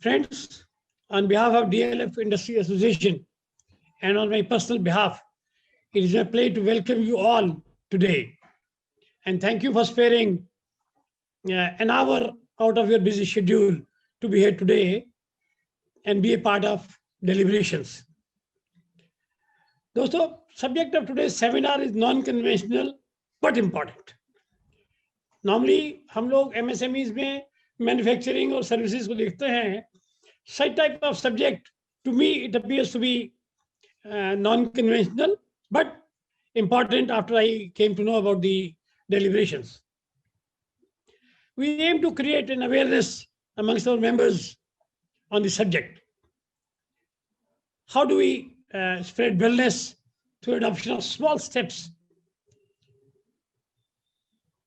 Friends, on behalf of DLF Industry Association and on my personal behalf, it is my pleasure to welcome you all today. And thank you for sparing an hour out of your busy schedule to be here today and be a part of deliberations. दोस्तों, subject of today's seminar is non-conventional but important. Normally, हम लोग MSMEs में manufacturing और services को देखते हैं. Such type of subject, to me, it appears to be non-conventional but important after I came to know about the deliberations. We aim to create an awareness amongst our members on the subject. How do we spread wellness through adoption of small steps?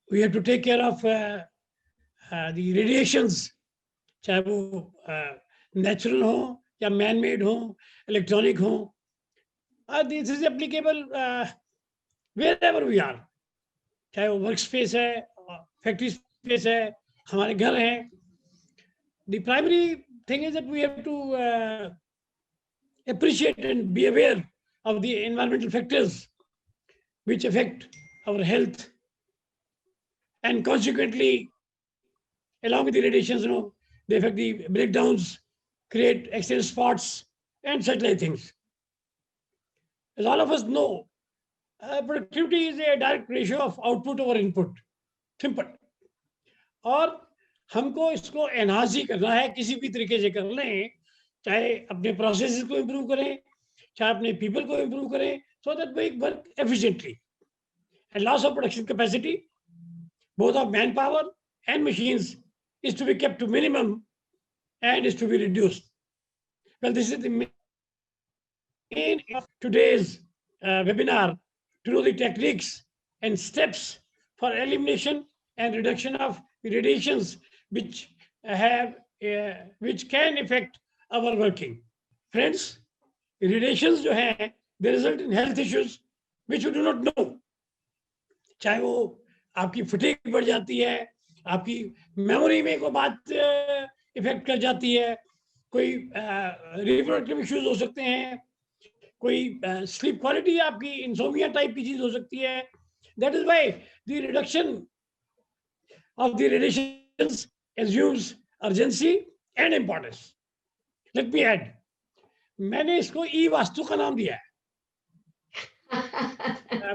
We have to take care of the radiations, चाहे वो natural हो या man-made हो, electronic हो. This is applicable wherever we are. चाहे वो workspace है, factory space है, हमारे घर हैं. The primary thing is that we have to appreciate and be aware of the environmental factors which affect our health, and consequently, along with the radiations, they affect the breakdowns, create accident spots, and such like things. As all of us know, productivity is a direct ratio of output over input. Simple. और हमको इसको enhance ही करना है, किसी भी तरीके से कर लें, चाहे अपने प्रोसेसेस को इम्प्रूव करें, चाहे अपने पीपल को इम्प्रूव करें, so that we work efficiently. And loss of production capacity, both of manpower and machines, is to be kept to minimum and is to be reduced. Well, this is the main of today's webinar, to know the techniques and steps for elimination and reduction of radiations which can affect our working. Friends, radiations जो हैं, they result in health issues which you do not know. चाहे वो आपकी fatigue बढ़ जाती है, आपकी memory में कोई बात इफेक्ट कर जाती है, कोई रिप्रोडक्टिव इश्यूज हो सकते हैं, कोई स्लीप क्वालिटी आपकी इंसोमिया टाइप की चीज हो सकती है. That is why the reduction of the radiations assumes urgency and importance. Let me add, मैंने इसको ई वास्तु का नाम दिया है.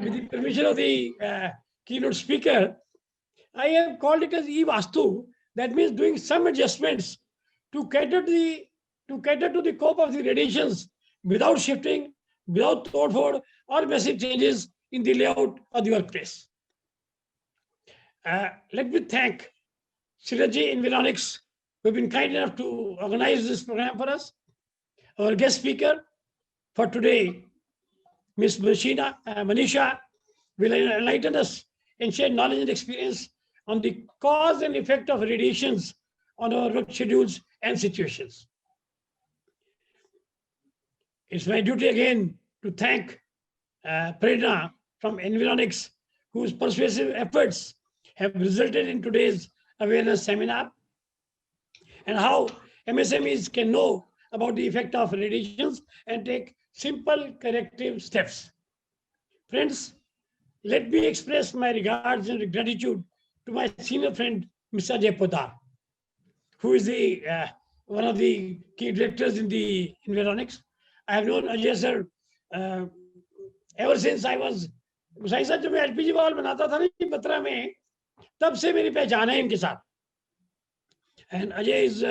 With the permission of the keynote speaker, I have called it as e vastu. That means doing some adjustments to cater to the scope of the radiations without shifting, without tod or massive changes in the layout of the workplace. Let me thank Synergy Environics, who have been kind enough to organize this program for us. Our guest speaker for today, Ms. Manisha, will enlighten us and share knowledge and experience on the cause and effect of radiations on our work schedules and situations. It's my duty again to thank Prerna from Environics, whose persuasive efforts have resulted in today's awareness seminar, and how MSMEs can know about the effect of radiations and take simple corrective steps. Friends, let me express my regards and gratitude to my senior friend, Mr. Ajay Poddar, who is one of the key directors in the Environics. I have known Ajay sir ever since I was, Gusai sir, जब मैं LPG wall बनाता था ना बत्रा में, तब से मेरी पहचान है इनके साथ. And Ajay is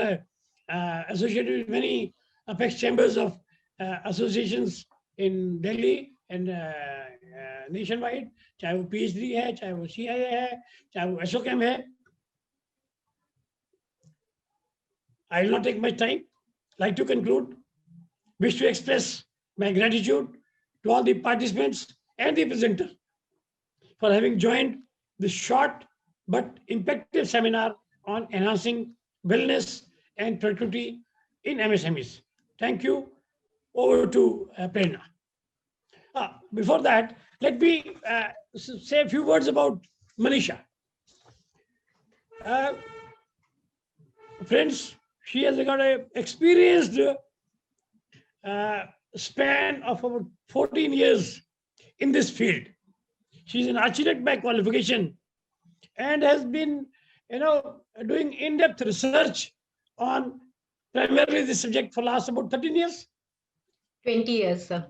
associated with many apex chambers of associations in Delhi and nationwide, चाहे वो PhD है, चाहे वो CIA है, चाहे वो SOCAM है. I will not take much time. Like to conclude, wish to express my gratitude to all the participants and the presenter for having joined this short but impactful seminar on enhancing wellness and productivity in MSMEs. Thank you. Over to Prerna. Before that, let me say a few words about Manisha. Friends, She has got a experienced span of about 14 years in this field. She's an architect by qualification and has been, doing in-depth research on primarily this subject for last about 13 years. 20 years, sir.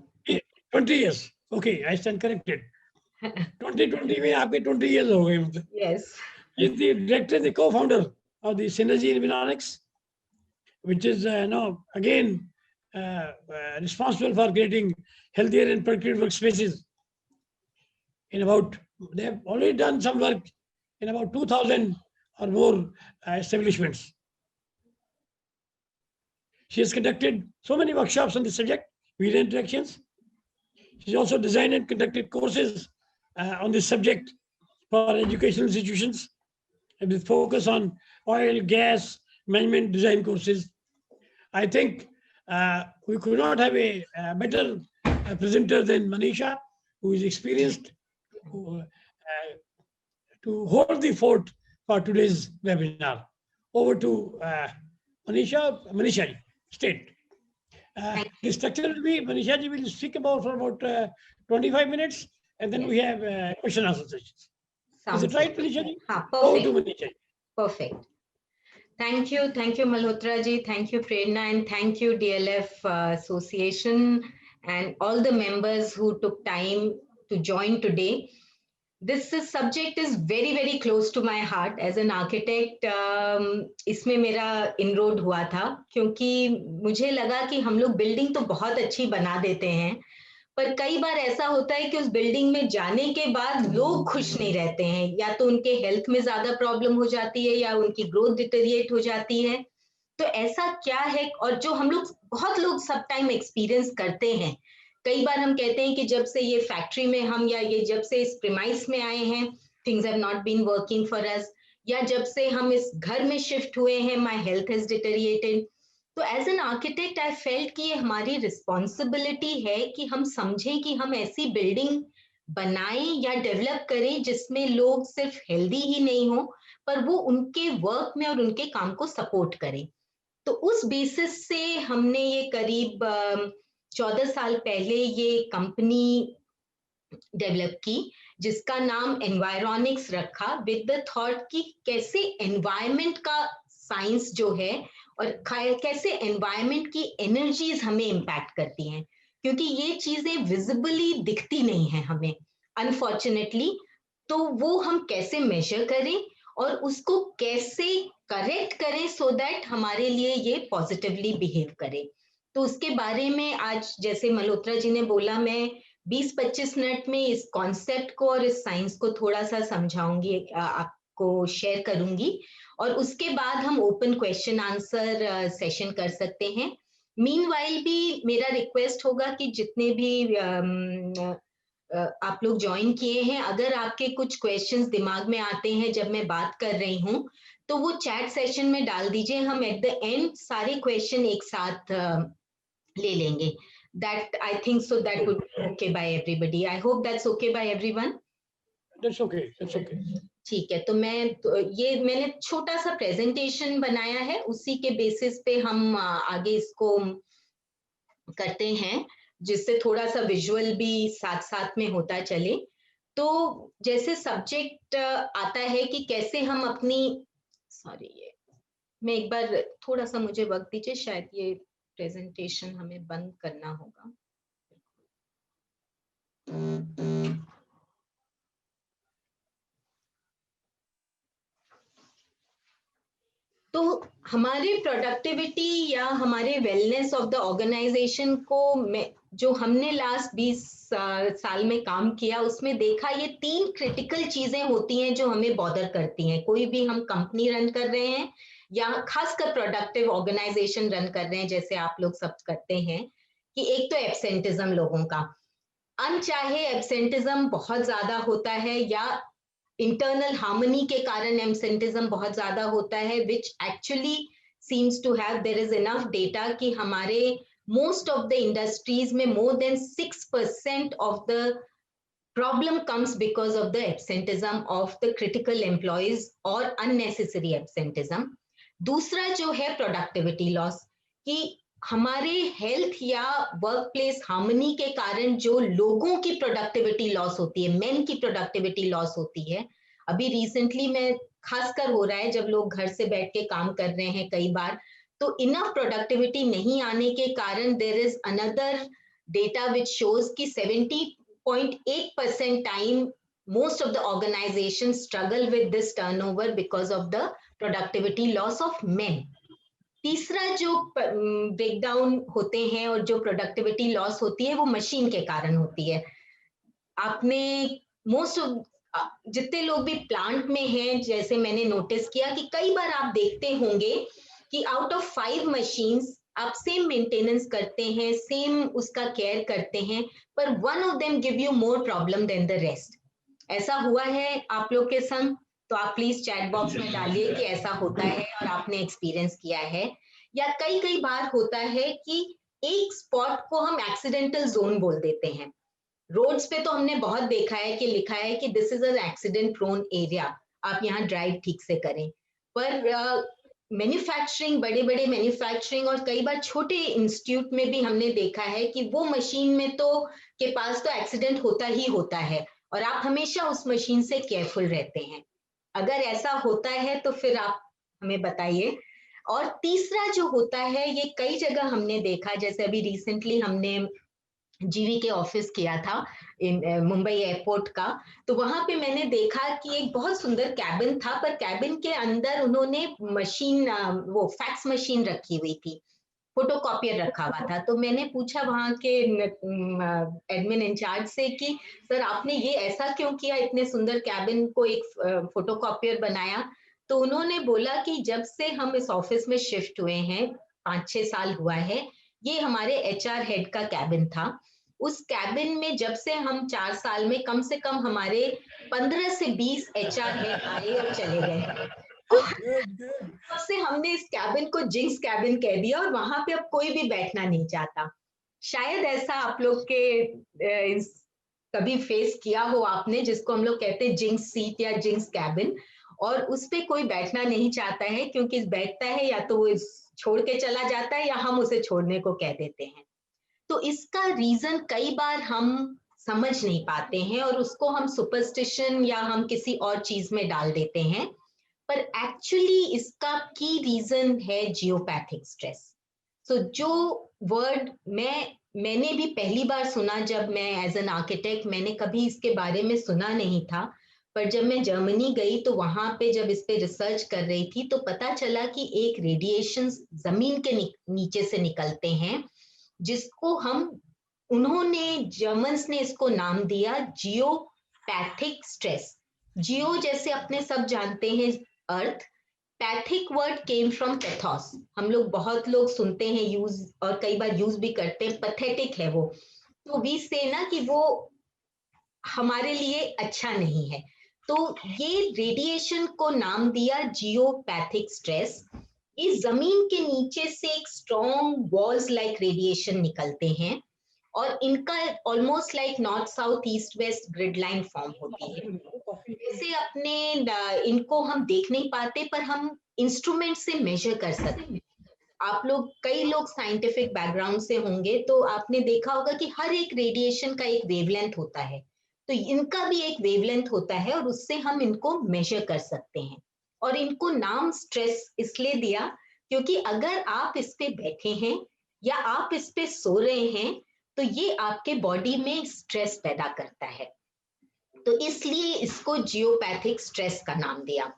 20 years. Okay, I stand corrected. 2020 में आपके 20 years हो गए मतलब. Yes. He is the director, the co-founder of the Synergy Environics, which is, again, responsible for creating healthier and productive workspaces. They have already done some work in about 2,000 or more establishments. She has conducted so many workshops on this subject, media interactions. She's also designed and conducted courses on this subject for educational institutions, and with focus on oil, gas, management design courses. I think we could not have a better presenter than Manisha, who is experienced to hold the fort for today's webinar. Over to Manisha. Manisha ji, state. The structure will be, Manisha ji will speak about for about 25 minutes, and then we have question and answer sessions. Is it right, Manisha ji? Perfect. Over to Manisha ji. Perfect. Thank you, Malhotra ji, thank you, Prerna, and thank you, DLF Association, and all the members who took time to join today. This subject is very, very close to my heart. As an architect, इसमें मेरा inroad हुआ था, क्योंकि मुझे लगा कि हम लोग building तो बहुत अच्छी बना देते हैं, पर कई बार ऐसा होता है कि उस बिल्डिंग में जाने के बाद लोग खुश नहीं रहते हैं, या तो उनके हेल्थ में ज्यादा प्रॉब्लम हो जाती है या उनकी ग्रोथ डिटेरिएट हो जाती है. तो ऐसा क्या है, और जो हम लोग बहुत लोग सब टाइम एक्सपीरियंस करते हैं. कई बार हम कहते हैं कि जब से ये फैक्ट्री में हम, या ये जब से इस प्रीमाइस में आए हैं, things have not been working for us, या जब से हम इस घर में शिफ्ट हुए हैं, माय हेल्थ हैज डिटेरिएटेड. तो as an architect I felt कि ये हमारी रिस्पॉन्सिबिलिटी है कि हम समझें कि हम ऐसी बिल्डिंग बनाएं या डेवलप करें जिसमें लोग सिर्फ हेल्दी ही नहीं हो, पर वो उनके वर्क में और उनके काम को सपोर्ट करें. तो उस बेसिस से हमने ये करीब 14 साल पहले ये कंपनी डेवलप की, जिसका नाम एनवायरॉनिक्स रखा, विद द थॉट कि कैसे एनवायरमेंट का साइंस जो है और कैसे एनवायरमेंट की एनर्जीज हमें इम्पैक्ट करती हैं, क्योंकि ये चीजें विजिबली दिखती नहीं है हमें अनफॉर्चुनेटली. तो वो हम कैसे मेजर करें और उसको कैसे करेक्ट करें सो दैट हमारे लिए ये पॉजिटिवली बिहेव करे. तो उसके बारे में आज, जैसे मल्होत्रा जी ने बोला, मैं 20-25 मिनट में इस कॉन्सेप्ट को और इस साइंस को थोड़ा सा समझाऊंगी, आपको शेयर करूंगी, और उसके बाद हम ओपन क्वेश्चन आंसर सेशन कर सकते हैं. मीनवाइल भी मेरा रिक्वेस्ट होगा कि जितने भी आप लोग ज्वाइन किए हैं, अगर आपके कुछ क्वेश्चंस दिमाग में आते हैं जब मैं बात कर रही हूं, तो वो चैट सेशन में डाल दीजिए. हम एट द एंड सारे क्वेश्चन एक साथ ले लेंगे. That I think so that would be okay by everybody. I hope that's okay by everyone. That's okay. That's okay. ठीक है. तो मैंने छोटा सा प्रेजेंटेशन बनाया है, उसी के बेसिस पे हम आगे इसको करते हैं, जिससे थोड़ा सा विजुअल भी साथ साथ में होता चले. तो जैसे सब्जेक्ट आता है कि कैसे हम अपनी, ये मैं एक बार थोड़ा सा मुझे वक्त दीजिए, शायद ये प्रेजेंटेशन हमें बंद करना होगा. तो हमारे प्रोडक्टिविटी या हमारे वेलनेस ऑफ द ऑर्गेनाइजेशन को जो हमने लास्ट 20 साल में काम किया, उसमें देखा ये 3 क्रिटिकल चीजें होती हैं जो हमें बॉदर करती हैं. कोई भी हम कंपनी रन कर रहे हैं या खासकर प्रोडक्टिव ऑर्गेनाइजेशन रन कर रहे हैं, जैसे आप लोग सब करते हैं, कि एक तो एब्सेंटिज्म, लोगों का अनचाहे एब्सेंटिज्म बहुत ज्यादा होता है, या इंटरनल हार्मनी के कारण एब्सेंटिज्म बहुत ज्यादा होता है, which actually seems to have, there is enough data कि हमारे most of the industries में more than 6% of the problem comes because of the absenteeism of the critical employees or unnecessary absenteeism. दूसरा जो है प्रोडक्टिविटी लॉस, कि हमारे health या work place harmony के कारण जो लोगों की प्रोडक्टिविटी लॉस होती है, मेन की प्रोडक्टिविटी लॉस होती है। अभी रिसेंटली में खासकर हो रहा है जब लोग घर से बैठ के काम कर रहे हैं कई बार, तो इनफ प्रोडक्टिविटी नहीं आने के कारण there is another data which shows कि 70.8% time most of the organizations struggle with this turnover because of the productivity loss of men. तीसरा जो ब्रेकडाउन होते हैं और जो प्रोडक्टिविटी लॉस होती है वो मशीन के कारण होती है। आपने मोस्ट ऑफ जितने लोग भी प्लांट में हैं, जैसे मैंने नोटिस किया कि कई बार आप देखते होंगे कि आउट ऑफ 5 मशीन्स आप सेम मेंटेनेंस करते हैं, सेम उसका केयर करते हैं, पर one of them give you more problem than the rest. ऐसा हुआ है आप लोग के संग? तो आप प्लीज चैट बॉक्स में डालिए कि ऐसा होता है और आपने एक्सपीरियंस किया है। या कई कई बार होता है कि एक स्पॉट को हम एक्सीडेंटल जोन बोल देते हैं। रोड्स पे तो हमने बहुत देखा है कि लिखा है कि this is an accident prone area, आप यहाँ ड्राइव ठीक से करें, पर मैन्युफैक्चरिंग, बड़े बड़े मैन्युफैक्चरिंग और कई बार छोटे इंस्टीट्यूट में भी हमने देखा है कि वो मशीन में तो के पास तो एक्सीडेंट होता ही होता है और आप हमेशा उस मशीन से केयरफुल रहते हैं। अगर ऐसा होता है तो फिर आप हमें बताइए। और तीसरा जो होता है, ये कई जगह हमने देखा, जैसे अभी रिसेंटली हमने जीवी के ऑफिस किया था मुंबई एयरपोर्ट का, तो वहां पे मैंने देखा कि एक बहुत सुंदर कैबिन था, पर कैबिन के अंदर उन्होंने मशीन, वो फैक्स मशीन रखी हुई थी, फोटोकॉपियर रखा हुआ था। तो मैंने पूछा वहां के एडमिन इंचार्ज से कि सर आपने ये ऐसा क्यों किया, इतने सुंदर कैबिन को एक फोटोकॉपियर बनाया? तो उन्होंने बोला कि जब से हम इस ऑफिस में शिफ्ट हुए हैं, 5-6 साल हुआ है, ये हमारे एचआर हेड का कैबिन था। उस कैबिन में जब से हम 4 साल में कम से कम हमारे 15 से 20 एचआर हेड आए और चले गए। तब से हमने इस कैबिन को जिंक्स कैबिन कह दिया और वहां पे अब कोई भी बैठना नहीं चाहता। शायद ऐसा आप लोग के कभी फेस किया हो आपने, जिसको हम लोग कहते हैं जिंक्स सीट या जिंक्स कैबिन, और उस पे कोई बैठना नहीं चाहता है क्योंकि बैठता है या तो वो छोड़ के चला जाता है या हम उसे छोड़ने को कह देते हैं। तो इसका रीजन कई बार हम समझ नहीं पाते हैं और उसको हम सुपरस्टिशन या हम किसी और चीज में डाल देते हैं, पर एक्चुअली इसका की रीजन है जियोपैथिक स्ट्रेस। सो जो वर्ड मैंने भी पहली बार सुना जब मैं एज एन आर्किटेक्ट, मैंने कभी इसके बारे में सुना नहीं था, पर जब मैं जर्मनी गई तो वहां पे जब इस पे रिसर्च कर रही थी तो पता चला कि एक रेडिएशन जमीन के नीचे से निकलते हैं, जिसको हम, उन्होंने जर्मन्स ने इसको नाम दिया जियोपैथिक स्ट्रेस। जियो जैसे अपने सब जानते हैं अर्थ, pathic word came from pathos. हम लोग बहुत लोग सुनते हैं यूज और कई बार यूज भी करते हैं, पैथेटिक है वो, तो वी से ना कि वो हमारे लिए अच्छा नहीं है। तो ये रेडिएशन को नाम दिया जियोपैथिक स्ट्रेस। इस जमीन के नीचे से एक स्ट्रॉन्ग वॉल्स लाइक रेडिएशन निकलते हैं और इनका almost like north south east west grid line form होती है। जैसे अपने इनको हम देख नहीं पाते पर हम इंस्ट्रूमेंट से मेजर कर सकते हैं। आप लोग, कई लोग साइंटिफिक बैकग्राउंड से होंगे तो आपने देखा होगा कि हर एक रेडिएशन का एक वेवलेंथ होता है, तो इनका भी एक वेवलेंथ होता है और उससे हम इनको मेजर कर सकते हैं। और इनको नाम स्ट्रेस इसलिए दिया क्योंकि अगर आप इस पे बैठे हैं या आप इस पे सो रहे हैं तो ये आपके बॉडी में स्ट्रेस पैदा करता है, तो इसलिए इसको जियोपैथिक स्ट्रेस का नाम दिया।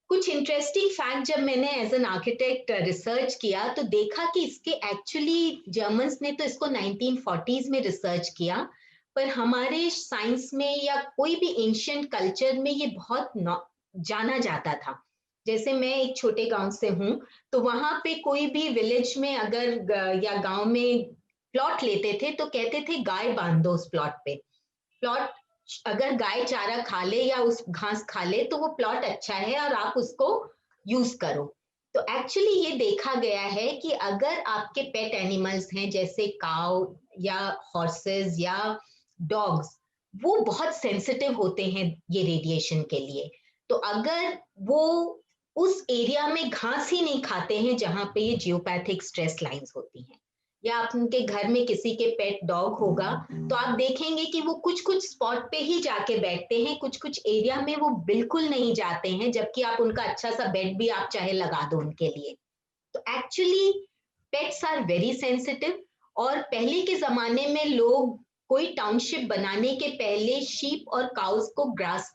कुछ इंटरेस्टिंग फैक्ट जब मैंने एज एन आर्किटेक्ट रिसर्च किया तो देखा कि इसके एक्चुअली जर्मन्स ने तो इसको 1940s में रिसर्च किया, पर हमारे साइंस में या कोई भी एंशिएंट कल्चर में ये बहुत जाना जाता था। जैसे मैं एक छोटे गांव से हूँ, तो वहां पे कोई भी विलेज में अगर या गांव में प्लॉट लेते थे तो कहते थे गाय बांध दो उस प्लॉट पे। प्लॉट अगर गाय चारा खा ले या उस घास खा ले तो वो प्लॉट अच्छा है और आप उसको यूज करो। तो एक्चुअली ये देखा गया है कि अगर आपके पेट एनिमल्स हैं जैसे काउ या हॉर्सेस या डॉग्स, वो बहुत सेंसिटिव होते हैं ये रेडिएशन के लिए। तो अगर वो उस एरिया में घास ही नहीं खाते हैं जहां पे ये जियोपैथिक स्ट्रेस लाइंस होती हैं। या आप उनके घर में किसी के पेट डॉग होगा तो आप देखेंगे कि वो कुछ कुछ स्पॉट पे ही जाके बैठते हैं, कुछ कुछ एरिया में वो बिल्कुल नहीं जाते हैं, जबकि आप उनका अच्छा सा बेड भी आप चाहे लगा दो उनके लिए। तो actually pets are very sensitive. और पहले के जमाने में लोग कोई टाउनशिप बनाने के पहले शीप और काउस को ग्रास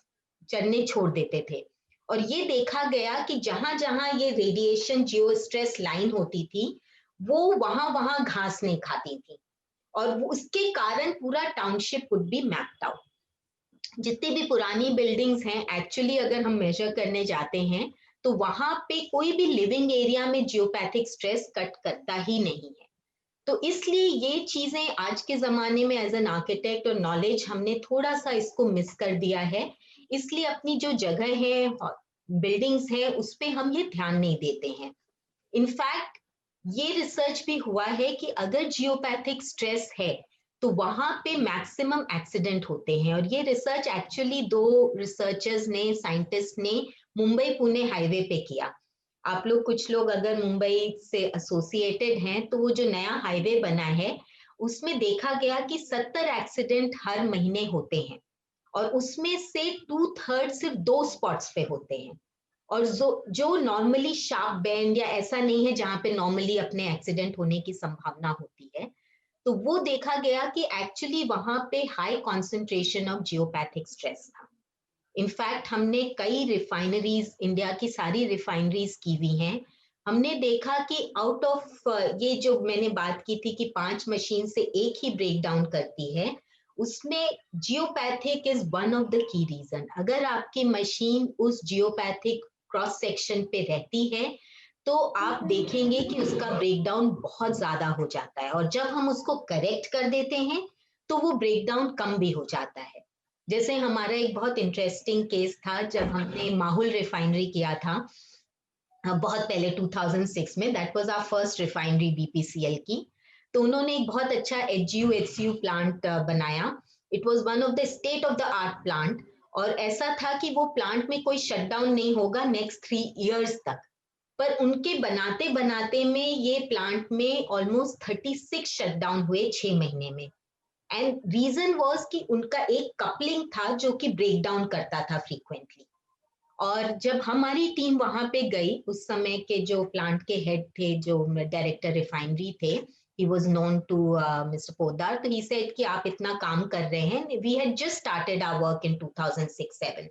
चरने छोड़ देते थे। और ये देखा गया कि जहां जहां ये रेडिएशन जियो स्ट्रेस लाइन होती थी वो वहां वहां घास नहीं खाती थी, और उसके कारण पूरा township would be mapped out. जितनी भी पुरानी बिल्डिंग्स हैं एक्चुअली अगर हम मेजर करने जाते हैं तो वहां पे कोई भी लिविंग एरिया में जियोपैथिक स्ट्रेस कट करता ही नहीं है। तो इसलिए ये चीजें आज के जमाने में एज एन आर्किटेक्ट और नॉलेज हमने थोड़ा सा इसको मिस कर दिया है। इसलिए अपनी जो जगह है, बिल्डिंग्स है, उस पे हम ये ध्यान नहीं देते हैं। इनफैक्ट ये रिसर्च भी हुआ है कि अगर जियोपैथिक स्ट्रेस है तो वहां पे मैक्सिमम एक्सीडेंट होते हैं। और ये रिसर्च एक्चुअली 2 रिसर्चर्स ने, साइंटिस्ट ने मुंबई पुणे हाईवे पे किया। आप लोग कुछ लोग अगर मुंबई से एसोसिएटेड हैं तो वो जो नया हाईवे बना है उसमें देखा गया कि 70 एक्सीडेंट हर महीने होते हैं, और उसमें से 2/3 सिर्फ 2 स्पॉट्स पे होते हैं। और जो नॉर्मली शार्प बैंड या ऐसा नहीं है जहां पे नॉर्मली अपने एक्सीडेंट होने की संभावना होती है, तो वो देखा गया कि एक्चुअली वहां पे high concentration of geopathic stress था। इनफैक्ट हमने कई रिफाइनरीज, इंडिया की सारी रिफाइनरीज की हुई हैं, हमने देखा कि आउट ऑफ ये जो मैंने बात की थी कि 5 मशीन से एक ही ब्रेक डाउन करती है, उसमें geopathic is one of the key reason. अगर आपकी मशीन उस जियोपैथिक क्रॉस सेक्शन पे रहती है तो आप देखेंगे कि उसका ब्रेकडाउन बहुत ज्यादा हो जाता है, और जब हम उसको करेक्ट कर देते हैं तो वो ब्रेकडाउन कम भी हो जाता है। जैसे हमारा एक बहुत इंटरेस्टिंग केस था जब हमने माहुल रिफाइनरी किया था बहुत पहले 2006 में। That was our first refinery BPCL की। तो उन्होंने एक बहुत अच्छा एचजीयू प्लांट बनाया। It was one of the state of the art plant, और ऐसा था कि वो प्लांट में कोई शटडाउन नहीं होगा नेक्स्ट 3 इयर्स तक। पर उनके बनाते बनाते में ये प्लांट में ऑलमोस्ट 36 शटडाउन हुए 6 महीने में। एंड रीजन वाज कि उनका एक कपलिंग था जो कि ब्रेक डाउन करता था फ्रीक्वेंटली। और जब हमारी टीम वहां पे गई, उस समय के जो प्लांट के हेड थे, जो डायरेक्टर रिफाइनरी थे, he was known to Mr. Podar, तो he said कि आप इतना काम कर रहे हैं, we had just started our work in 2006-07।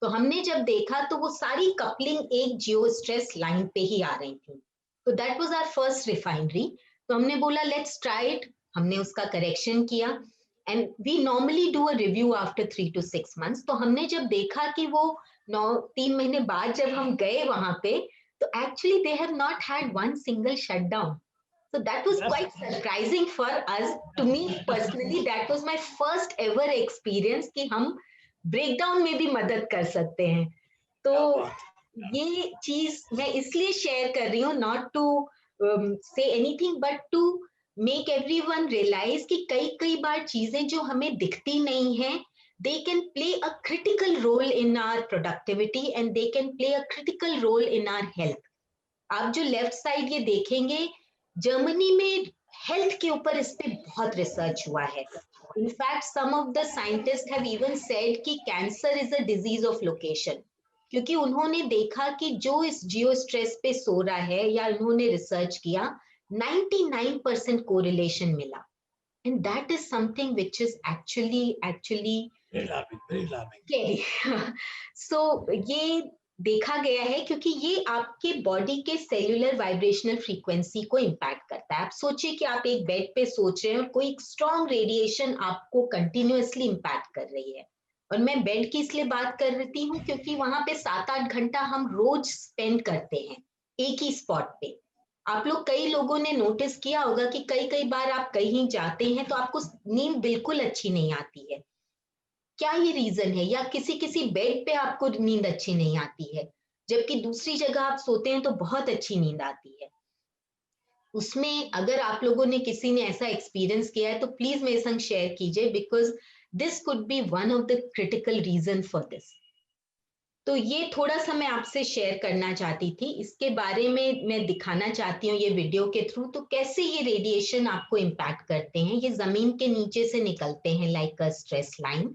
तो हमने जब देखा तो वो सारी कपलिंग एक जियो स्ट्रेस लाइन पे ही आ रही थी। तो that was our first refinery. तो हमने बोला लेट्स ट्राई इट। हमने उसका करेक्शन किया, and we normally do a review after 3 to 6 months। तो हमने जब देखा कि वो 3 महीने बाद जब हम गए वहां पे, तो actually they have not had one single shutdown. So that was quite surprising for us. To me personally, that was my first ever experience कि हम ब्रेकडाउन में भी मदद कर सकते हैं। तो ये चीज मैं इसलिए शेयर कर रही हूँ, not to say anything but to make everyone realise कि कई कई बार चीजें जो हमें दिखती नहीं है, they can play a critical role in our productivity and they can play a critical role in our health। आप जो लेफ्ट साइड ये देखेंगे, जर्मनी में हेल्थ के ऊपर इस पे बहुत रिसर्च हुआ है। In fact some of the scientist have even said कि cancer is a disease of location, क्योंकि उन्होंने देखा कि जो इस जियो स्ट्रेस पे सो रहा है, या उन्होंने रिसर्च किया, 99% कोरिलेशन मिला। And that is something which is actually very alarming, very alarming। scary। सो ये देखा गया है क्योंकि ये आपके बॉडी के सेल्यूलर वाइब्रेशनल फ्रीक्वेंसी को इम्पैक्ट करता है। आप सोचिए कि आप एक बेड पे सोच रहे हैं और कोई स्ट्रॉन्ग रेडिएशन आपको कंटिन्यूअसली इम्पैक्ट कर रही है। और मैं बेड की इसलिए बात कर रही हूँ क्योंकि वहां पे 7-8 घंटा हम रोज स्पेंड करते हैं एक ही स्पॉट पे। आप लोग, कई लोगों ने नोटिस किया होगा कि कई कई बार आप कहीं जाते हैं तो आपको नींद बिल्कुल अच्छी नहीं आती है। क्या ये रीजन है? या किसी किसी बेड पे आपको नींद अच्छी नहीं आती है, जबकि दूसरी जगह आप सोते हैं तो बहुत अच्छी नींद आती है। उसमें अगर आप लोगों ने, किसी ने ऐसा एक्सपीरियंस किया है तो प्लीज मेरे संग शेयर कीजिए, because this could be one of the critical reason for this. तो ये थोड़ा सा मैं आपसे शेयर करना चाहती थी, इसके बारे में मैं दिखाना चाहती हूँ ये वीडियो के थ्रू, तो कैसे ये रेडिएशन आपको इम्पैक्ट करते हैं। ये जमीन के नीचे से निकलते हैं लाइक अ स्ट्रेस लाइन,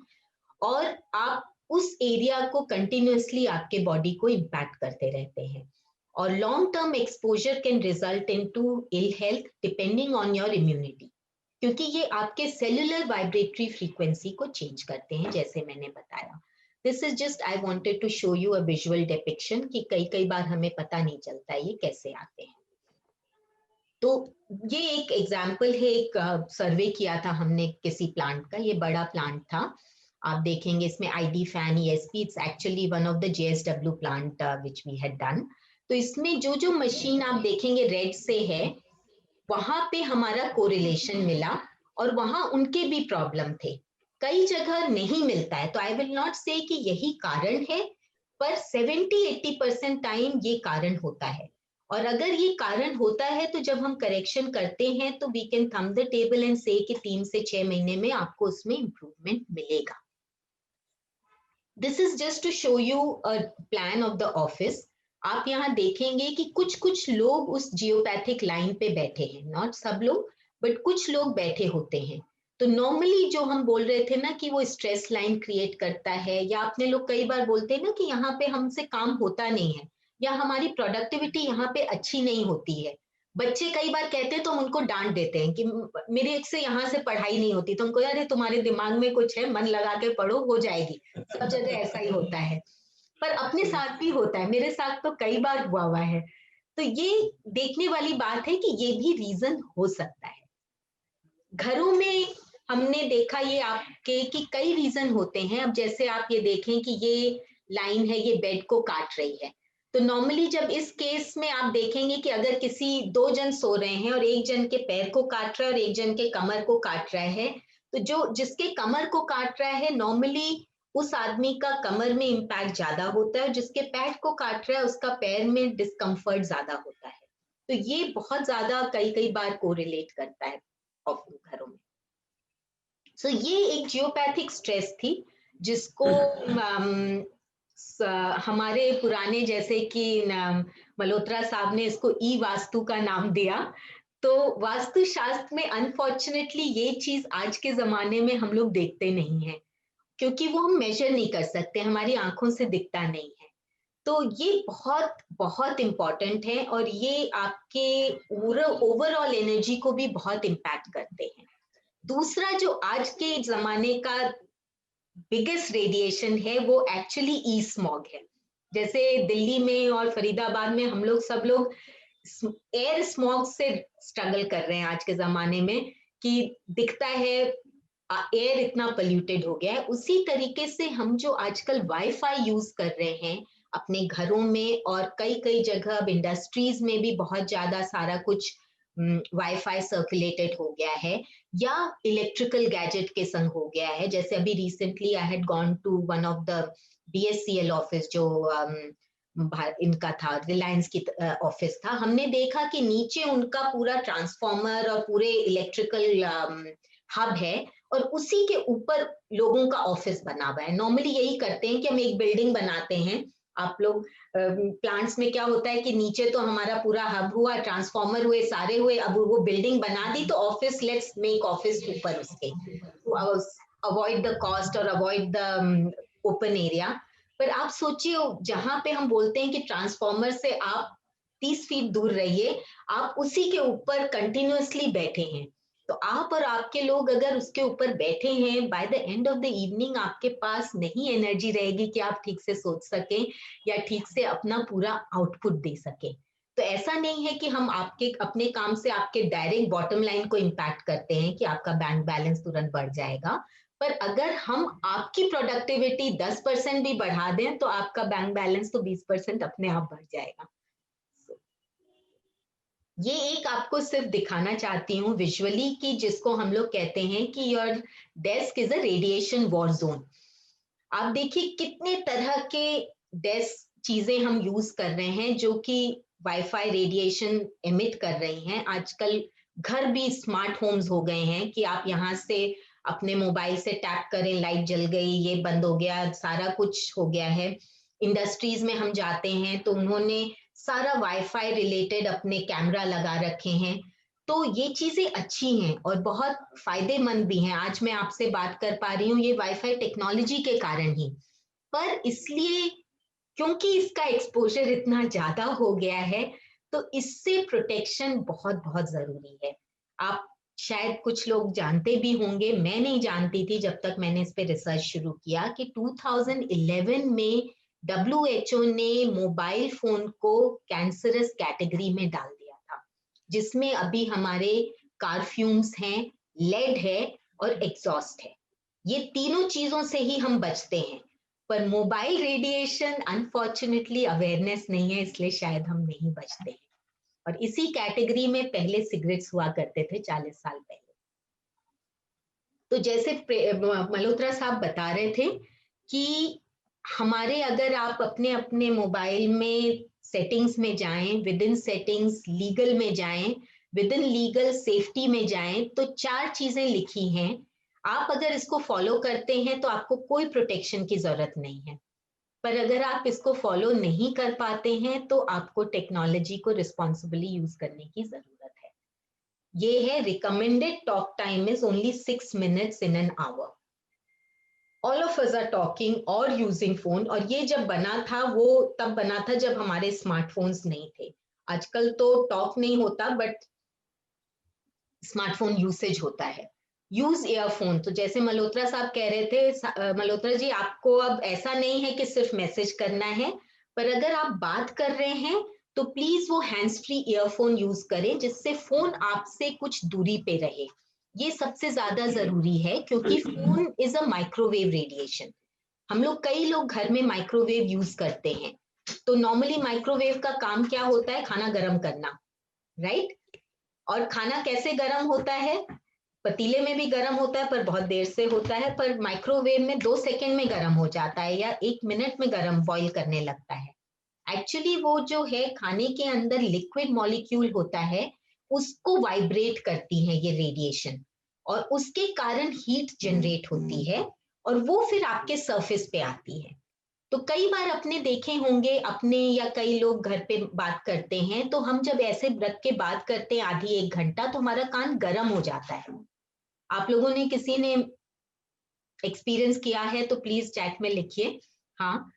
और आप उस एरिया को कंटिन्यूअसली आपके बॉडी को इम्पैक्ट करते रहते हैं, और long term exposure can result into ill health depending on your immunity, क्योंकि ये आपके सेलुलर वाइब्रेटरी फ्रीक्वेंसी को चेंज करते हैं, जैसे मैंने बताया। This is just I wanted to show you a visual depiction कि कई बार हमें पता नहीं चलता ये कैसे आते हैं। तो ये एक एग्जाम्पल है, एक सर्वे किया था हमने किसी प्लांट का, ये बड़ा प्लांट था। आप देखेंगे इसमें ID fan ESP, it's actually one of the JSW plant which we had done. तो इसमें जो जो मशीन आप देखेंगे रेड से है, वहां पे हमारा कोरिलेशन मिला, और वहां उनके भी प्रॉब्लम थे। कई जगह नहीं मिलता है, तो आई विल नॉट से कि यही कारण है, पर 70-80% टाइम ये कारण होता है। और अगर ये कारण होता है तो जब हम करेक्शन करते हैं तो we can thumb the table and say कि 3 से 6 महीने में आपको उसमें इंप्रूवमेंट मिलेगा। This is just to show you a plan of the office. आप यहाँ देखेंगे कि कुछ कुछ लोग उस जियोपैथिक लाइन पे बैठे हैं, नॉट सब लोग, बट कुछ लोग बैठे होते हैं। तो नॉर्मली जो हम बोल रहे थे ना कि वो स्ट्रेस लाइन क्रिएट करता है, या अपने लोग कई बार बोलते हैं ना कि यहाँ पे हमसे काम होता नहीं है, या हमारी प्रोडक्टिविटी यहाँ पे अच्छी नहीं होती है। बच्चे कई बार कहते हैं तो हम उनको डांट देते हैं कि मेरे से यहाँ से पढ़ाई नहीं होती, तो उनको अरे तुम्हारे दिमाग में कुछ है, मन लगा के पढ़ो, हो जाएगी। सब जगह ऐसा ही होता है, पर अपने साथ भी होता है, मेरे साथ तो कई बार हुआ है। तो ये देखने वाली बात है कि ये भी रीजन हो सकता है। घरों में हमने देखा ये आपके कि कई रीजन होते हैं। अब जैसे आप ये देखें कि ये लाइन है, ये बेड को काट रही है। तो नॉर्मली जब इस केस में आप देखेंगे कि अगर किसी 2 जन सो रहे हैं और एक जन के पैर को काट रहा है और एक जन के कमर को काट रहा है, तो जो जिसके कमर को काट रहा है नॉर्मली उस आदमी का कमर में इम्पैक्ट ज्यादा होता है, और जिसके पैर को काट रहा है उसका पैर में डिस्कम्फर्ट ज्यादा होता है। तो ये बहुत ज्यादा कई बार कोरिलेट करता है घरों में। सो ये एक जियोपैथिक स्ट्रेस थी, जिसको हमारे पुराने जैसे कि मल्होत्रा साहब ने इसको ई वास्तु का नाम दिया। तो वास्तु शास्त्र में अनफॉर्चुनेटली ये चीज आज के जमाने में हम लोग देखते नहीं है, क्योंकि वो हम मेजर नहीं कर सकते, हमारी आंखों से दिखता नहीं है। तो ये बहुत बहुत इंपॉर्टेंट है, और ये आपके ओवरऑल एनर्जी को भी बहुत इम्पैक्ट करते हैं। दूसरा जो आज के जमाने का बिगेस्ट रेडिएशन है वो एक्चुअली ई स्मॉग है। जैसे दिल्ली में और फरीदाबाद में हम लोग सब लोग एयर स्मॉग से स्ट्रगल कर रहे हैं आज के जमाने में, कि दिखता है एयर इतना पोल्यूटेड हो गया है। उसी तरीके से हम जो आजकल वाईफाई यूज कर रहे हैं अपने घरों में, और कई जगह अब इंडस्ट्रीज में भी बहुत ज्यादा सारा कुछ वाईफाई सर्कुलेटेड हो गया है, या इलेक्ट्रिकल गैजेट के संग हो गया है। जैसे अभी recently I had gone to one of the BSCL office, जो इनका था, रिलायंस की ऑफिस था। हमने देखा कि नीचे उनका पूरा ट्रांसफॉर्मर और पूरे इलेक्ट्रिकल हब है, और उसी के ऊपर लोगों का ऑफिस बना हुआ है। नॉर्मली यही करते हैं कि हम एक बिल्डिंग बनाते हैं, आप लोग प्लांट्स में क्या होता है कि नीचे तो हमारा पूरा हब हुआ, ट्रांसफॉर्मर हुए, सारे हुए, अब वो बिल्डिंग बना दी तो ऑफिस, लेट्स मेक ऑफिस ऊपर उसके, अवॉइड द कॉस्ट और अवॉइड द ओपन एरिया। पर आप सोचिए जहां पे हम बोलते हैं कि ट्रांसफॉर्मर से आप 30 फीट दूर रहिए, आप उसी के ऊपर कंटिन्यूअसली बैठे हैं। तो आप और आपके लोग अगर उसके ऊपर बैठे हैं, by the end of the evening आपके पास नहीं एनर्जी रहेगी कि आप ठीक से सोच सकें या ठीक से अपना पूरा आउटपुट दे सकें। तो ऐसा नहीं है कि हम आपके अपने काम से आपके डायरेक्ट बॉटम लाइन को इम्पैक्ट करते हैं कि आपका बैंक बैलेंस तुरंत बढ़ जाएगा, पर अगर हम आपकी प्रोडक्टिविटी 10% भी बढ़ा दें तो आपका बैंक बैलेंस तो 20% अपने आप बढ़ जाएगा। ये एक आपको सिर्फ दिखाना चाहती हूँ विजुअली कि जिसको हम लोग कहते हैं कि your desk is a radiation war zone. आप देखिए कितने तरह के डेस्क चीजें हम यूज कर रहे हैं जो कि वाईफाई रेडिएशन एमिट कर रही हैं। आजकल घर भी स्मार्ट होम्स हो गए हैं कि आप यहाँ से अपने मोबाइल से टैप करें, लाइट जल गई, ये बंद हो गया, सारा कुछ हो गया है। इंडस्ट्रीज में हम जाते हैं तो उन्होंने सारा वाईफाई रिलेटेड अपने कैमरा लगा रखे हैं। तो ये चीजें अच्छी हैं और बहुत फायदेमंद भी हैं। आज मैं आपसे बात कर पा रही हूँ ये वाईफाई टेक्नोलॉजी के कारण ही, पर इसलिए क्योंकि इसका एक्सपोजर इतना ज्यादा हो गया है तो इससे प्रोटेक्शन बहुत बहुत जरूरी है। आप शायद कुछ लोग जानते भी होंगे, मैं नहीं जानती थी जब तक मैंने इस पे रिसर्च शुरू किया कि 2011 में WHO ने मोबाइल फोन को कैंसरस कैटेगरी में डाल दिया था, जिसमें अभी हमारे कार फ्यूम्स हैं, लेड है और एग्जॉस्ट है। ये तीनों चीजों से ही हम बचते हैं, पर मोबाइल रेडिएशन अनफॉर्चुनेटली अवेयरनेस नहीं है, इसलिए शायद हम नहीं बचते हैं। और इसी कैटेगरी में पहले सिगरेट्स हुआ करते थे 40 साल पहले। तो जैसे मल्होत्रा साहब बता रहे थे कि हमारे अगर आप अपने अपने मोबाइल में सेटिंग्स में जाएं, विद इन सेटिंग्स लीगल में जाएं, विद इन लीगल सेफ्टी में जाएं, तो 4 चीजें लिखी हैं। आप अगर इसको फॉलो करते हैं तो आपको कोई प्रोटेक्शन की जरूरत नहीं है, पर अगर आप इसको फॉलो नहीं कर पाते हैं तो आपको टेक्नोलॉजी को रिस्पॉन्सिबली यूज करने की जरूरत है। ये है recommended talk time is only 6 minutes in an hour. All of us are talking और यूजिंग फोन, और ये जब बना था वो तब बना था जब हमारे स्मार्टफोन्स नहीं थे। आजकल तो टॉक नहीं होता बट स्मार्टफोन यूसेज होता है। यूज ईयरफोन, तो जैसे मल्होत्रा साहब कह रहे थे, मल्होत्रा जी आपको अब ऐसा नहीं है कि सिर्फ मैसेज करना है, पर अगर आप बात कर रहे हैं तो प्लीज वो हैंड्स फ्री ईयरफोन यूज करें जिससे फोन आपसे कुछ दूरी पे रहे। ये सबसे ज्यादा जरूरी है क्योंकि phone is a microwave radiation. हम लोग कई लोग घर में माइक्रोवेव यूज करते हैं, तो नॉर्मली माइक्रोवेव का काम क्या होता है? खाना गर्म करना, राइट? और खाना कैसे गर्म होता है? पतीले में भी गर्म होता है पर बहुत देर से होता है, पर माइक्रोवेव में 2 सेकंड में गर्म हो जाता है या 1 मिनट में गर्म बॉईल करने लगता है। एक्चुअली वो जो है खाने के अंदर लिक्विड मॉलिक्यूल होता है, उसको वाइब्रेट करती है ये रेडिएशन, और उसके कारण हीट जनरेट होती है और वो फिर आपके सरफेस पे आती है। तो कई बार अपने देखे होंगे, अपने या कई लोग घर पे बात करते हैं तो हम जब ऐसे रख के बात करते हैं आधी 1 घंटा तो हमारा कान गर्म हो जाता है। आप लोगों ने किसी ने एक्सपीरियंस किया है तो प्लीज चैट में लिखिए। हाँ,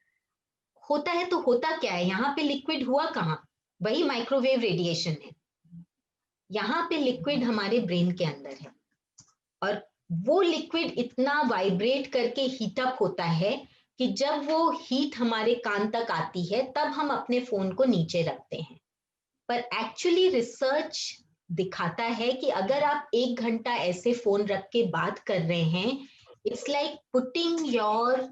होता है तो होता क्या है? यहाँ पे लिक्विड हुआ कहाँ? वही माइक्रोवेव रेडिएशन है। यहाँ पे लिक्विड हमारे ब्रेन के अंदर है और वो लिक्विड इतना वाइब्रेट करके हीट अप होता है कि जब वो हीट हमारे कान तक आती है तब हम अपने फोन को नीचे रखते हैं। पर एक्चुअली रिसर्च दिखाता है कि अगर आप 1 घंटा ऐसे फोन रख के बात कर रहे हैं, it's like putting your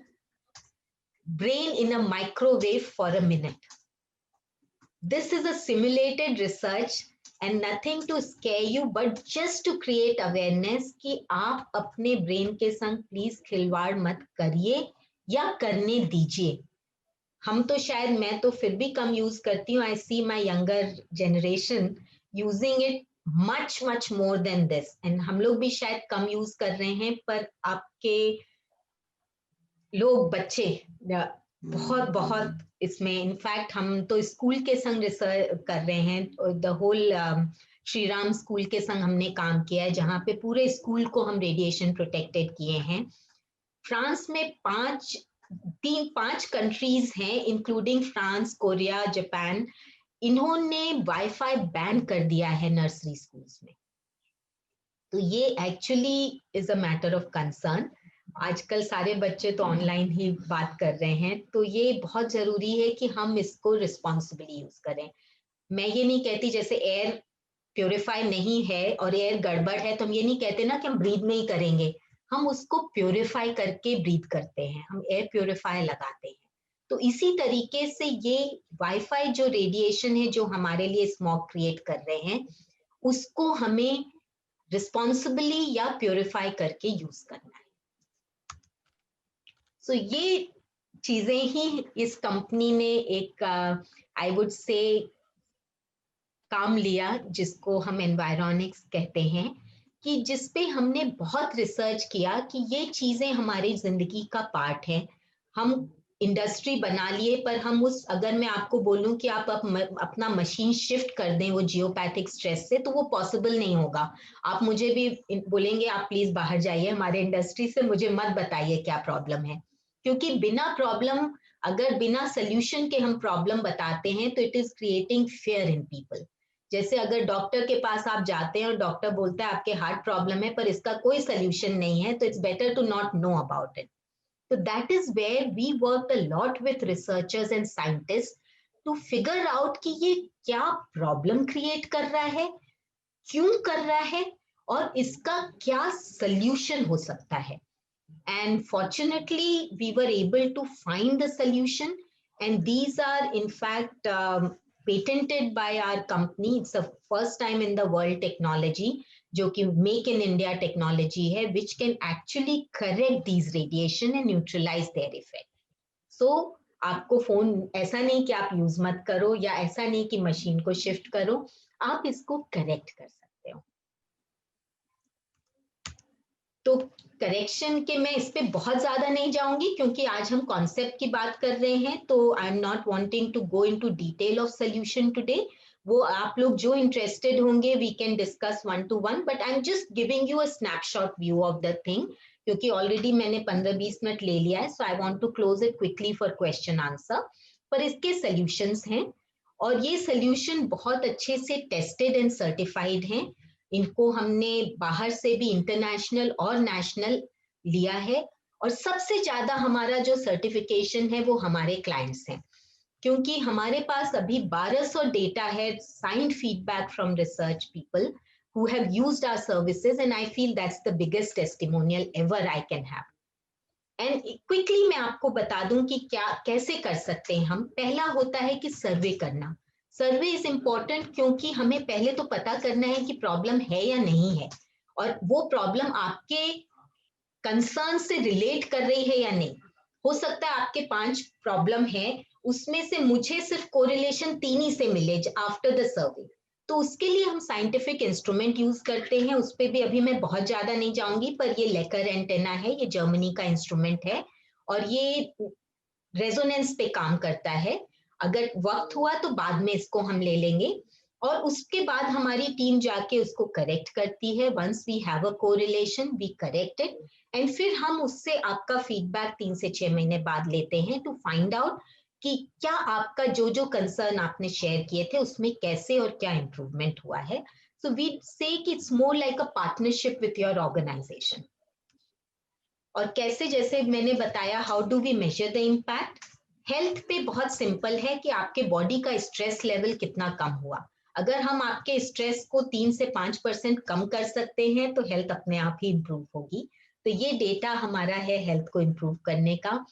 brain in a microwave for a minute. This is a simulated research and nothing to scare you but just to create awareness कि आप अपने ब्रेन के संग प्लीज खिलवाड़ मत करिए या करने दीजिए। हम तो शायद, मैं तो फिर भी कम यूज करती हूँ। I see my younger generation using it much much more than this, and हम लोग भी शायद कम यूज कर रहे हैं, पर आपके लोग बच्चे बहुत बहुत इसमें, इनफैक्ट हम तो स्कूल के संग रिसर्च कर रहे हैं। The whole Shri Ram school के संग हमने काम किया है जहाँ पे पूरे स्कूल को हम रेडिएशन प्रोटेक्टेड किए हैं। फ्रांस में 5 कंट्रीज हैं इंक्लूडिंग फ्रांस, कोरिया, जापान, इन्होंने वाईफाई बैन कर दिया है नर्सरी स्कूल्स में। तो ये actually is a matter of concern. आजकल सारे बच्चे तो ऑनलाइन ही बात कर रहे हैं, तो ये बहुत जरूरी है कि हम इसको रिस्पॉन्सिबली यूज करें। मैं ये नहीं कहती जैसे एयर प्योरीफाई नहीं है और एयर गड़बड़ है तो हम ये नहीं कहते ना कि हम ब्रीथ नहीं करेंगे, हम उसको प्योरीफाई करके ब्रीथ करते हैं, हम एयर प्योरीफायर लगाते हैं। तो इसी तरीके से ये वाईफाई जो रेडिएशन है जो हमारे लिए स्मॉग क्रिएट कर रहे हैं, उसको हमें रिस्पॉन्सिबली या प्योरीफाई करके यूज करना है। सो ये चीजें ही इस कंपनी ने एक आई वुड से काम लिया जिसको हम एनवायरॉनिक्स कहते हैं, कि जिसपे हमने बहुत रिसर्च किया कि ये चीजें हमारी जिंदगी का पार्ट है। हम इंडस्ट्री बना लिए, पर हम उस, अगर मैं आपको बोलूं कि आप अपना मशीन शिफ्ट कर दें वो जियोपैथिक स्ट्रेस से, तो वो पॉसिबल नहीं होगा। आप मुझे भी बोलेंगे आप प्लीज बाहर जाइए हमारे इंडस्ट्री से, मुझे मत बताइए क्या प्रॉब्लम है, क्योंकि बिना प्रॉब्लम, अगर बिना सोल्यूशन के हम प्रॉब्लम बताते हैं तो it is creating fear in people. जैसे अगर डॉक्टर के पास आप जाते हैं और डॉक्टर बोलता है आपके हार्ट प्रॉब्लम है पर इसका कोई सोल्यूशन नहीं है, तो it's better to not know about it. So that is where we worked a lot with researchers and scientists to figure out कि ये क्या प्रॉब्लम क्रिएट कर रहा है, क्यों कर रहा है, और इसका क्या सल्यूशन हो सकता है। And fortunately, we were able to find the solution, and these are in fact patented by our company. It's the first time in the world technology, जो कि make in India technology है, which can actually correct these radiation and neutralize their effect. So आपको phone ऐसा नहीं कि आप use मत करो, या ऐसा नहीं कि मशीन को शिफ्ट करो, आप इसको करेक्ट कर सकते हो। तो करेक्शन के मैं इस पे बहुत ज्यादा नहीं जाऊंगी क्योंकि आज हम कॉन्सेप्ट की बात कर रहे हैं, तो I am not wanting to go into detail of solution today. वो आप लोग जो इंटरेस्टेड होंगे we can discuss 1 to 1, but I am just giving you a snapshot view of the thing, क्योंकि ऑलरेडी मैंने 15-20 मिनट ले लिया है, so I want to close it quickly for question answer. पर इसके सोल्यूशंस हैं, और ये सोल्यूशन बहुत अच्छे से टेस्टेड एंड सर्टिफाइड हैं। इनको हमने बाहर से भी इंटरनेशनल और नेशनल लिया है, और सबसे ज्यादा हमारा जो सर्टिफिकेशन है वो हमारे क्लाइंट्स हैं, क्योंकि हमारे पास अभी 1200 डेटा है, signed feedback from research people who have used our services, and I feel that's the biggest testimonial ever I can have. And quickly मैं आपको बता दूं कि क्या कैसे कर सकते हैं हम। पहला होता है कि सर्वे करना। सर्वे इज इम्पोर्टेंट क्योंकि हमें पहले तो पता करना है कि प्रॉब्लम है या नहीं है, और वो प्रॉब्लम आपके कंसर्न से रिलेट कर रही है या नहीं। हो सकता है आपके 5 प्रॉब्लम है, उसमें से मुझे सिर्फ कोरिलेशन 3 ही से मिले आफ्टर द सर्वे, तो उसके लिए हम साइंटिफिक इंस्ट्रूमेंट यूज करते हैं। उस पर भी अभी मैं बहुत ज्यादा नहीं जाऊंगी, पर ये लेकर एंटेना है, ये जर्मनी का इंस्ट्रूमेंट है, और ये रेजोनेंस पे काम करता है। अगर वक्त हुआ तो बाद में इसको हम ले लेंगे, और उसके बाद हमारी टीम जाके उसको करेक्ट करती है। Once we have a correlation we correct it, and फिर हम उससे आपका फीडबैक 3 से 6 महीने बाद लेते हैं टू फाइंड आउट कि क्या आपका जो जो कंसर्न आपने शेयर किए थे उसमें कैसे और क्या इंप्रूवमेंट हुआ है। सो वी से कि it's more like a partnership with your organisation. और कैसे, जैसे मैंने बताया, how do we measure the impact. Health पे बहुत सिंपल है कि आपके बॉडी का स्ट्रेस लेवल कितना कम हुआ। अगर हम आपके स्ट्रेस को 3 से 5% कम कर सकते हैं तो हेल्थ अपने आप ही इंप्रूव होगी। तो ये डेटा हमारा है हेल्थ को इंप्रूव करने का,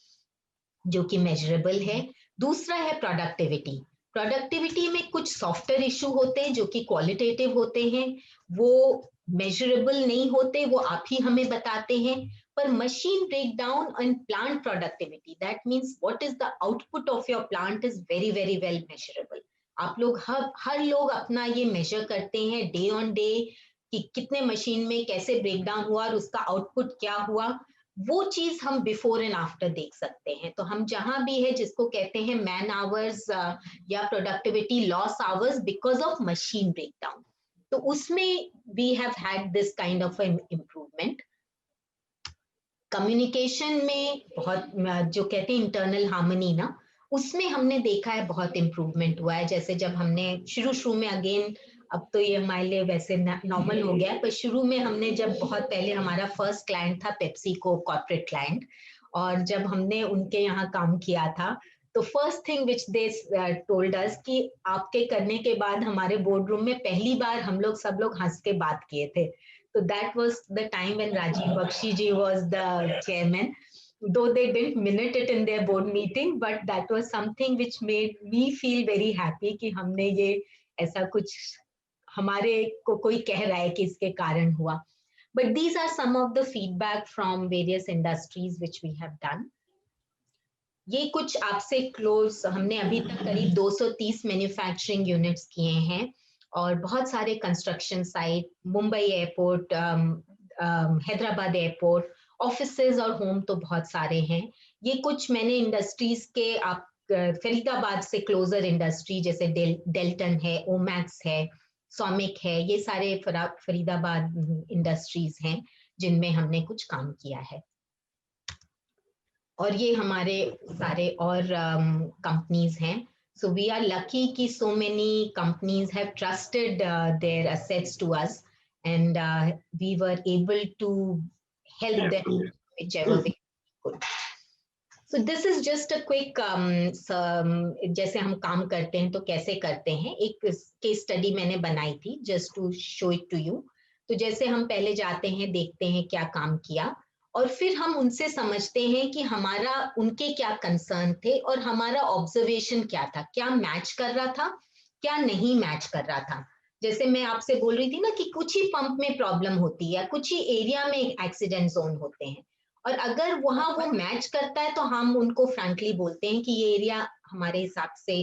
जो कि मेजरेबल है। दूसरा है प्रोडक्टिविटी। प्रोडक्टिविटी में कुछ सॉफ्टवेयर इशू होते हैं जो कि क्वालिटेटिव होते हैं, वो मेजरेबल नहीं होते, वो आप ही हमें बताते हैं। पर machine breakdown and plant productivity, that means what is the output of your plant, is very very well measurable. आप लोग हर लोग अपना ये मेजर करते हैं डे ऑन डे कि कितने मशीन में कैसे ब्रेकडाउन हुआ और उसका आउटपुट क्या हुआ। वो चीज हम बिफोर एंड आफ्टर देख सकते हैं। तो हम जहां भी है, जिसको कहते हैं मैन आवर्स या productivity loss hours because of machine breakdown, तो उसमें we have had this kind of improvement. Communication में बहुत, जो कहते हैं इंटरनल हार्मनी ना, उसमें हमने देखा है बहुत इम्प्रूवमेंट हुआ है। जैसे जब हमने शुरू में, अगेन अब तो ये हमारे लिए वैसे नॉर्मल हो गया है, पर शुरू में हमने जब बहुत पहले, हमारा फर्स्ट क्लाइंट था पेप्सी को कॉर्पोरेट क्लाइंट, और जब हमने उनके यहाँ काम किया था तो first thing which they told us कि आपके करने के बाद हमारे बोर्ड रूम में पहली बार हम लोग सब लोग हंस के बात किए थे। So that was the time when Rajiv Bakshi ji was the chairman, though they didn't minute it in their board meeting, but that was something which made me feel very happy कि हमने ये ऐसा कुछ हमारे को कोई कह रहा है कि इसके कारण हुआ। But these are some of the feedback from various industries which we have done. ये कुछ आपसे क्लोज, हमने अभी तक करीब 230 मैन्युफैक्चरिंग यूनिट्स किए हैं, और बहुत सारे construction site, Mumbai airport, Hyderabad airport, offices और होम तो बहुत सारे हैं। ये कुछ मैंने इंडस्ट्रीज के, आप फरीदाबाद से क्लोजर इंडस्ट्री जैसे डेल्टन है, ओमैक्स है, सोमिक है, ये सारे फरीदाबाद इंडस्ट्रीज हैं जिनमें हमने कुछ काम किया है। और ये हमारे सारे और कंपनीज हैं। So we are lucky कि so many companies have trusted their assets to us, and we were able to help them whichever way we could. So this is just a quick जैसे हम काम करते हैं तो कैसे करते हैं, एक केस स्टडी मैंने बनाई थी just to show it to you. तो जैसे हम पहले जाते हैं, देखते हैं क्या काम किया, और फिर हम उनसे समझते हैं कि हमारा उनके क्या कंसर्न थे और हमारा ऑब्जर्वेशन क्या था, क्या मैच कर रहा था, क्या नहीं मैच कर रहा था। जैसे मैं आपसे बोल रही थी ना कि कुछ ही पंप में प्रॉब्लम होती है, कुछ ही एरिया में एक्सीडेंट जोन होते हैं, और अगर वहां वो मैच करता है तो हम उनको फ्रैंकली बोलते हैं कि ये एरिया हमारे हिसाब से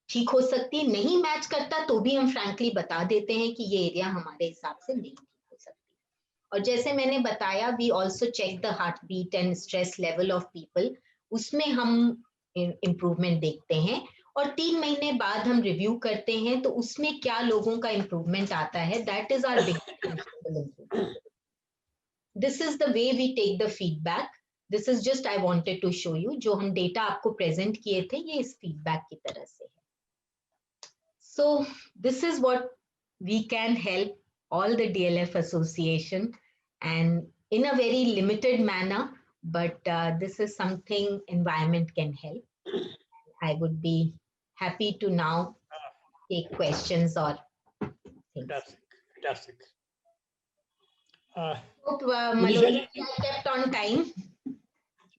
ठीक हो सकती है। नहीं मैच करता तो भी हम फ्रैंकली बता देते हैं कि ये एरिया हमारे हिसाब से नहीं ठीक हो सकती। और जैसे मैंने बताया, we also check the heart beat and stress level of people, उसमें हम इम्प्रूवमेंट देखते हैं, और 3 महीने बाद हम रिव्यू करते हैं तो उसमें क्या लोगों का इम्प्रूवमेंट आता है, that is our big. This is the way we take the feedback. This is just I wanted to show you, जो हम डेटा आपको प्रेजेंट किए थे ये इस फीडबैक की तरह से है। So this is what we can help all the DLF association, and in a very limited manner, but this is something environment can help. I would be happy to now take questions or things. Fantastic. Hope Manisha Malhotra, I kept on time.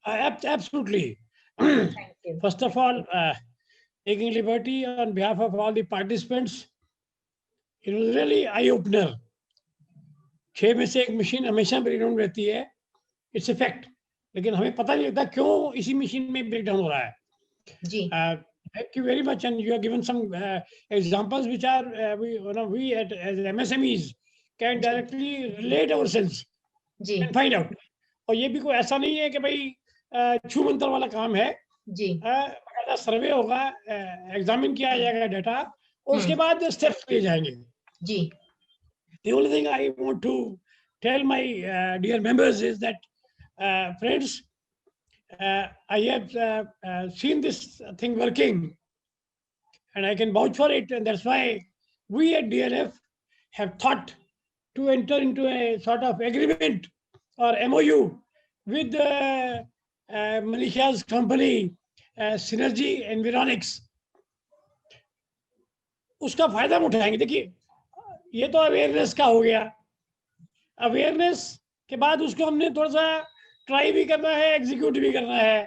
Absolutely. Thank you. First of all, taking liberty on behalf of all the participants, it was really eye-opener. 6 में से एक machine हमेशा breakdown रहती है, it's a fact, लेकिन हमें पता नहीं लगता क्यों इसी मशीन में ब्रेकडाउन हो रहा है। जी, thank you very much, and you have given some examples which are we as MSMEs can directly relate ourselves ji, and find out. और ये भी कोई ऐसा नहीं है कि भाई छू मंतर वाला काम है, जी, बकायदा सर्वे होगा, एग्जामिन किया जाएगा डाटा, और उसके बाद स्टेप्स लिए जाएंगे। जी, The only thing I want to tell my dear members is that, friends, I have seen this thing working, and I can vouch for it, and that's why we at DLF have thought to enter into a sort of agreement or MOU with Manisha's company, Synergy Environics. उसका फायदा हम उठाएंगे। देखिए, ये तो awareness का हो गया, अवेयरनेस के बाद उसको हमने थोड़ा सा ट्राई भी करना है, एग्जीक्यूट भी करना है,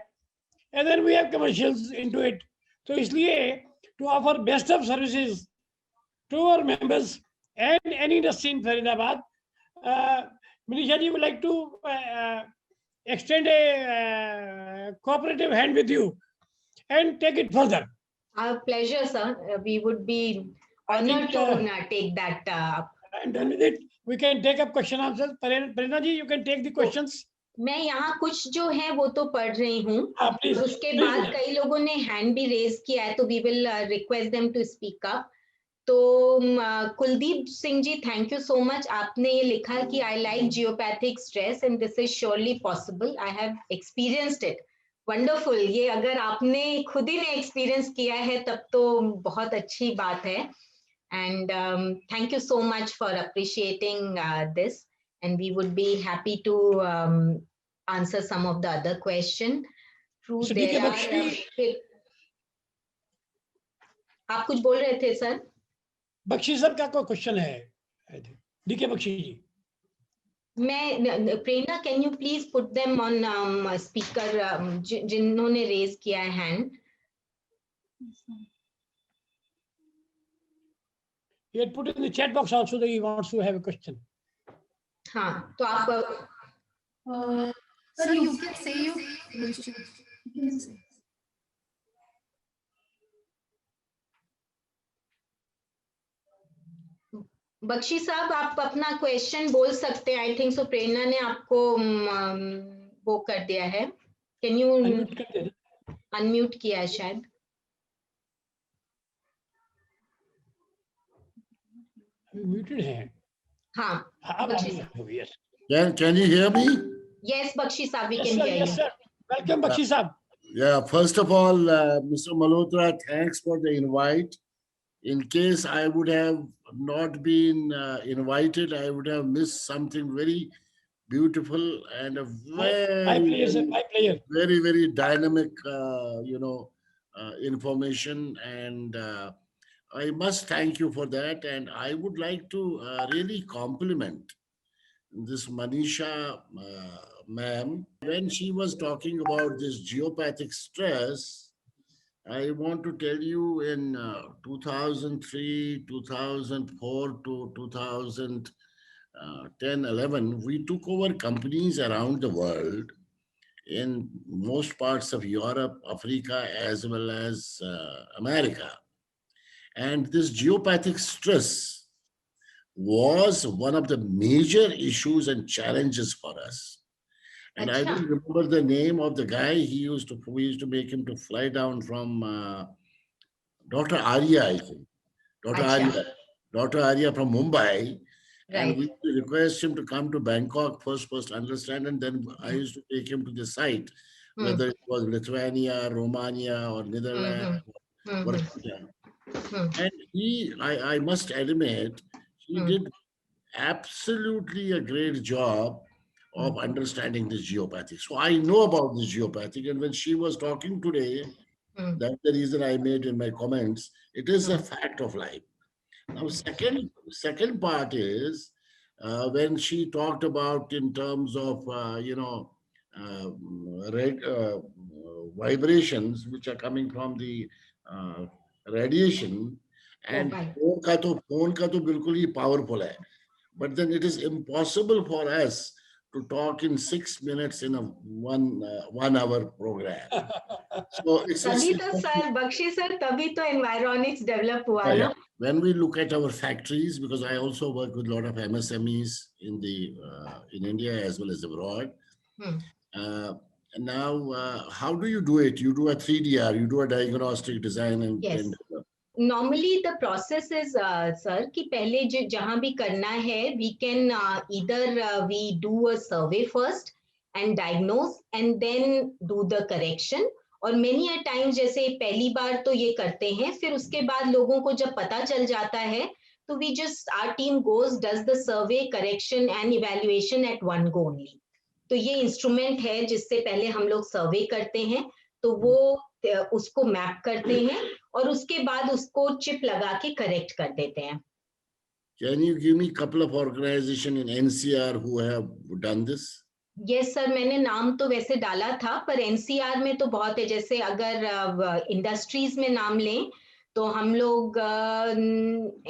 and then we have commercials into it. तो इसलिए to offer best of services to our members and any industry in Faridabad, Manisha ji would like to extend a cooperative hand with you and take it further. our pleasure, sir. We would be honored to take that up. And done with it, we can take up question answers. Prerna ji, you can take the questions. मैं यहाँ कुछ जो है वो तो पढ़ रही हूँ, Please, उसके please. बाद कई लोगों ने हैंड भी रेज किया है, तो we will request them to speak up. तो Kuldeep Singh ji, thank you so much. आपने ये लिखा कि I like geopathic stress and this is surely possible, I have experienced it. Wonderful, ये अगर आपने खुद ही ने एक्सपीरियंस किया है तब तो बहुत अच्छी बात है। And thank you so much for appreciating this, and we would be happy to answer some of the other question. True, So, there DK are, Bakshi, आप कुछ बोल रहे थे सर? बख्शी सर का कोई क्वेश्चन है, डीके बख्शी जी। मैं Prerna, can you please put them on speaker, जिन्होंने रेज किया है hand. He had put in the chat box also that he wants to have a question. हाँ, तो आप sir, you can say your question. You can say. Bakshi साहब आप अपना question बोल सकते हैं। आई थिंक सो प्रेरणा ने आपको वो कर दिया है। कैन यू अनम्यूट कर देना। अनम्यूट किया है शायद। म्यूटेड है। हाँ अब बख्शी अभी साहब। हो गया। Can you hear me? Yes Bakshi साहब we yes can sir, hear yes you. Sir. Welcome Bakshi साहब। Yeah, first of all, Mr. Malhotra, thanks for the invite. In case I would have not been invited, I would have missed something very beautiful and a My player sir, my player. very dynamic, information. And I must thank you for that. And I would like to really compliment this Manisha ma'am. When she was talking about this geopathic stress, I want to tell you in 2003, 2004 to 2010, 11, we took over companies around the world in most parts of Europe, Africa, as well as America. And this geopathic stress was one of the major issues and challenges for us. And I don't remember the name of the guy. We used to make him to fly down from Dr. Arya, I think. Dr. Arya from Mumbai. And we used to request him to come to Bangkok first understand, and then I used to take him to the site, whether it was Lithuania, Romania, or Netherlands, or and I must admit, he did absolutely a great job of understanding this geopathic. So I know about this geopathic, and when she was talking today, that's the reason I made in my comments. It is a fact of life. Now, second part is when she talked about in terms of vibrations which are coming from the radiation, and phone ka to bilkul hi powerful hai. But then it is impossible for us to talk in 6 minutes in a 1 hour program. So तभी तो sir Bakshi sir तभी तो एनवायरॉनिक्स develop हुआ ना। When we look at our factories, because I also work with a lot of MSMEs in India as well as abroad. Now, how do you do it? You do a 3DR, you do a diagnostic design and Normally the process is sir कि पहले जहाँ भी करना है we can either we do a survey first and diagnose and then do the correction, और many a times जैसे पहली बार तो ये करते हैं, फिर उसके बाद लोगों को जब पता चल जाता है तो our team goes, does the survey, correction and evaluation at one go only. तो ये इंस्ट्रूमेंट है जिससे पहले हम लोग सर्वे करते हैं, तो वो उसको मैप करते हैं और उसके बाद उसको चिप लगा के करेक्ट कर देते हैं। Can you give me a couple of organizations in NCR who have done this? Yes sir, मैंने नाम तो वैसे डाला था, पर NCR में तो बहुत है। जैसे अगर इंडस्ट्रीज में नाम लें तो हम लोग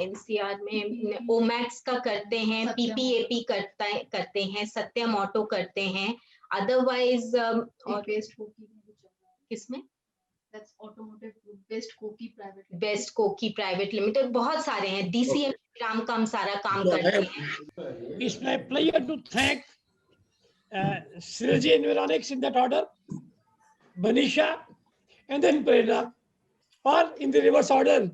NCR में ओमैक्स का करते हैं, PPAP करते हैं, सत्यम ऑटो करते हैं, अदरवाइज किसमें बेस्ट कोकी प्राइवेट लिमिटेड, बहुत सारे हैं, DCM काम का हम सारा काम करते हैं। It's my pleasure to thank Synergy Environics in that order, Manisha, and then Prerna, or in the reverse order.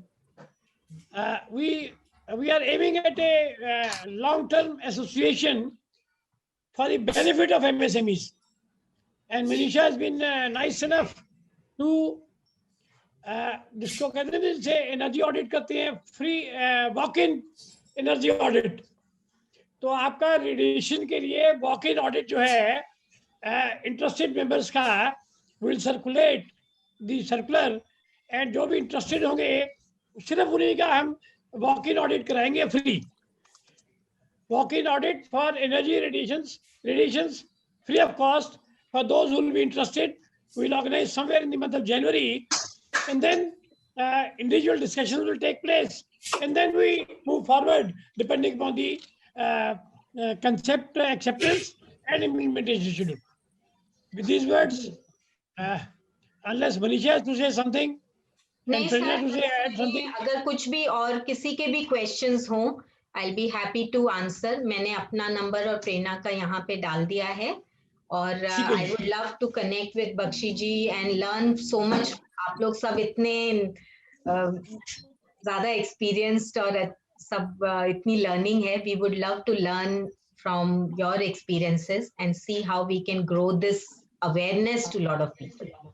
We are aiming at a long-term association for the benefit of MSMEs, and Manisha has been nice enough to जिसको कहते हैं जैसे energy audit करते हैं, free walk in energy audit, तो आपका radiation के लिए वॉक इन ऑडिट जो है इंटरेस्टेड मेंबर्स का will circulate the circular, and जो भी इंटरेस्टेड होंगे सिर्फ उन्हीं का हम वॉक इन ऑडिट कराएंगे free. Walk in audit for energy radiations free of cost for those who will be interested. We will organize somewhere in the month of January, and then individual discussions will take place, and then we move forward depending upon the concept acceptance and implementation schedule. With these words, unless Manisha has to say something, नहीं sir, अगर कुछ भी और किसी के भी questions हों, I'll be happy to answer. मैंने अपना नंबर और प्रेरणा का यहाँ पे डाल दिया है और ठीक है I ji. would love to connect with Bakshi ji and learn so much. आप लोग सब इतने ज़्यादा experienced और सब इतनी learning है. We would love to learn from your experiences and see how we can grow this awareness to a lot of people.